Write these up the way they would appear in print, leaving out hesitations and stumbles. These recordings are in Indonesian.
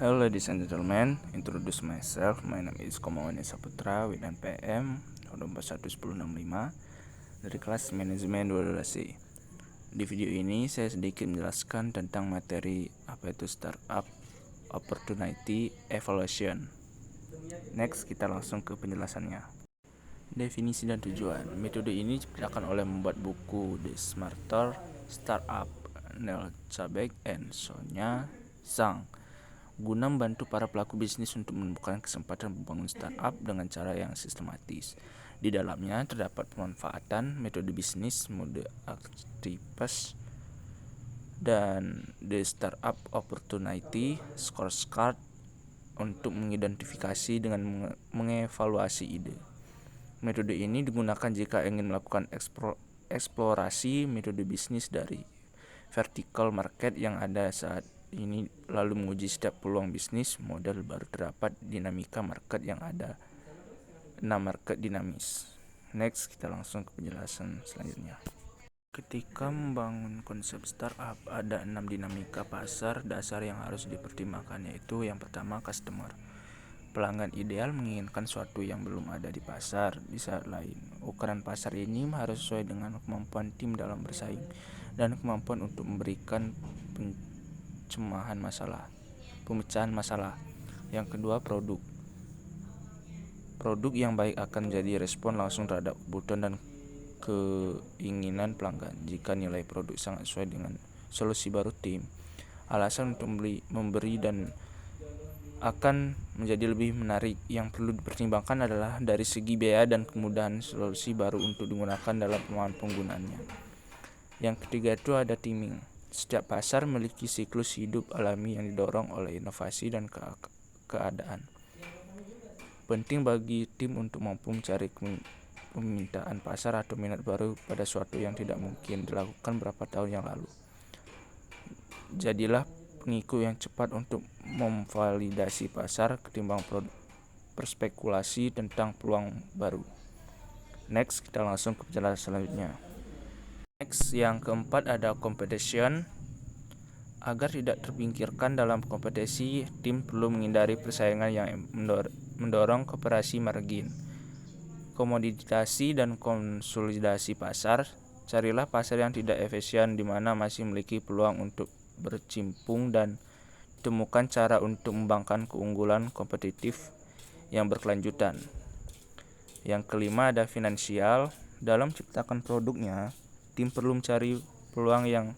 Hello ladies and gentlemen, introduce myself. My name is Komawan Saputra with NPM 411065 dari kelas manajemen 12C. Di video ini saya sedikit menjelaskan tentang materi apa itu startup opportunity evaluation. Next, kita langsung ke penjelasannya. Definisi dan tujuan. Metode ini diciptakan oleh membuat buku The Smarter Startup, Neil Cabek and Sonya Zhang, guna membantu para pelaku bisnis untuk menemukan kesempatan membangun startup dengan cara yang sistematis. Di dalamnya terdapat pemanfaatan metode bisnis, mode Archetypes, dan The Startup Opportunity Scorecard untuk mengidentifikasi dengan mengevaluasi ide. Metode ini digunakan jika ingin melakukan eksplorasi metode bisnis dari vertical market yang ada saat ini, lalu menguji setiap peluang bisnis model baru. Terdapat dinamika market yang ada 6 market dinamis. Next, kita langsung ke penjelasan selanjutnya. Ketika membangun konsep startup, ada 6 dinamika pasar dasar yang harus dipertimbangkan, yaitu yang pertama, customer. Pelanggan ideal menginginkan sesuatu yang belum ada di pasar di saat lain. Ukuran pasar ini harus sesuai dengan kemampuan tim dalam bersaing dan kemampuan untuk memberikan pemecahan masalah. Yang kedua, produk. Produk yang baik akan menjadi respon langsung terhadap kebutuhan dan keinginan pelanggan. Jika nilai produk sangat sesuai dengan solusi baru tim, alasan untuk memberi dan akan menjadi lebih menarik. Yang perlu dipertimbangkan adalah dari segi biaya dan kemudahan solusi baru untuk digunakan dalam penggunaannya. Yang ketiga itu ada timing. Setiap pasar memiliki siklus hidup alami yang didorong oleh inovasi dan keadaan. Penting bagi tim untuk mampu mencari permintaan pasar atau minat baru pada suatu yang tidak mungkin dilakukan beberapa tahun yang lalu. Jadilah pengikut yang cepat untuk memvalidasi pasar ketimbang berspekulasi tentang peluang baru. Next, kita langsung ke penjelasan selanjutnya. Next, yang keempat ada competition. Agar tidak terpinggirkan dalam kompetisi, tim perlu menghindari persaingan yang mendorong kooperasi margin, komoditasasi, dan konsolidasi pasar. Carilah pasar yang tidak efisien di mana masih memiliki peluang untuk bercimpung dan temukan cara untuk mengembangkan keunggulan kompetitif yang berkelanjutan. Yang kelima ada finansial. Dalam menciptakan produknya, tim perlu mencari peluang yang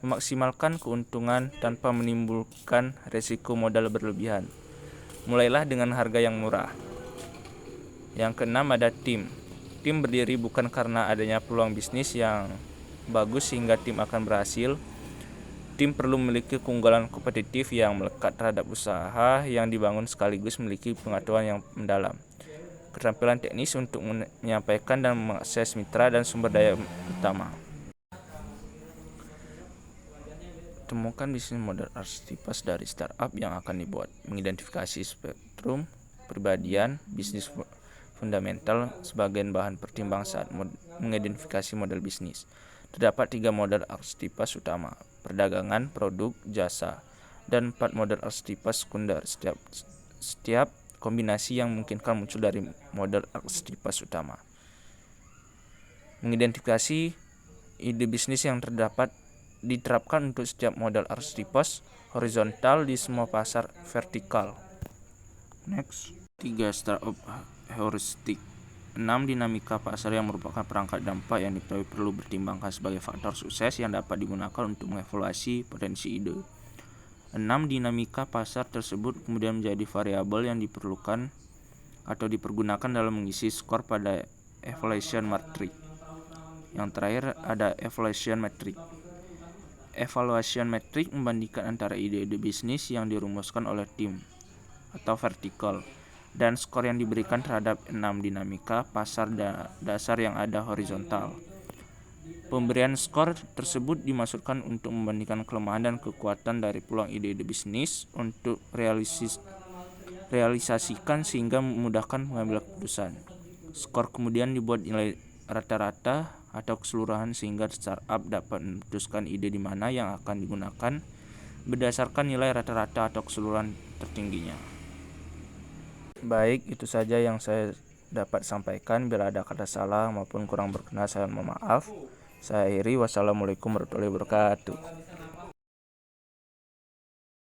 memaksimalkan keuntungan tanpa menimbulkan risiko modal berlebihan. Mulailah dengan harga yang murah. Yang keenam ada tim. Tim berdiri bukan karena adanya peluang bisnis yang bagus sehingga tim akan berhasil. Tim perlu memiliki keunggulan kompetitif yang melekat terhadap usaha yang dibangun sekaligus memiliki pengetahuan yang mendalam, keterampilan teknis untuk menyampaikan dan mengakses mitra dan sumber daya utama. Temukan bisnis model archetypes dari startup yang akan dibuat. Mengidentifikasi spektrum kepribadian bisnis fundamental sebagai bahan pertimbangan saat mengidentifikasi model bisnis. Terdapat 3 model archetypes utama: perdagangan, produk, jasa, dan 4 model archetypes sekunder. Setiap kombinasi yang memungkinkan muncul dari model archetypes utama. Mengidentifikasi ide bisnis yang diterapkan untuk setiap model archetypes horizontal di semua pasar vertikal. Next, 3 startup heuristik. 6 dinamika pasar yang merupakan perangkat dampak yang perlu dipertimbangkan sebagai faktor sukses yang dapat digunakan untuk mengevaluasi potensi ide. 6 dinamika pasar tersebut kemudian menjadi variabel yang diperlukan atau dipergunakan dalam mengisi skor pada evaluation matrix. Yang terakhir ada evaluation matrix. Evaluation matrix membandingkan antara ide-ide bisnis yang dirumuskan oleh tim atau vertikal dan skor yang diberikan terhadap 6 dinamika pasar dasar yang ada horizontal. Pemberian skor tersebut dimaksudkan untuk membandingkan kelemahan dan kekuatan dari peluang ide-ide bisnis untuk realisasikan sehingga memudahkan pengambilan keputusan. Skor kemudian dibuat nilai rata-rata atau keseluruhan sehingga startup dapat memutuskan ide di mana yang akan digunakan berdasarkan nilai rata-rata atau keseluruhan tertingginya. Baik, itu saja yang saya dapat sampaikan. Bila ada kata salah maupun kurang berkenan, saya mohon maaf. Saya akhiri. Wassalamualaikum warahmatullahi wabarakatuh.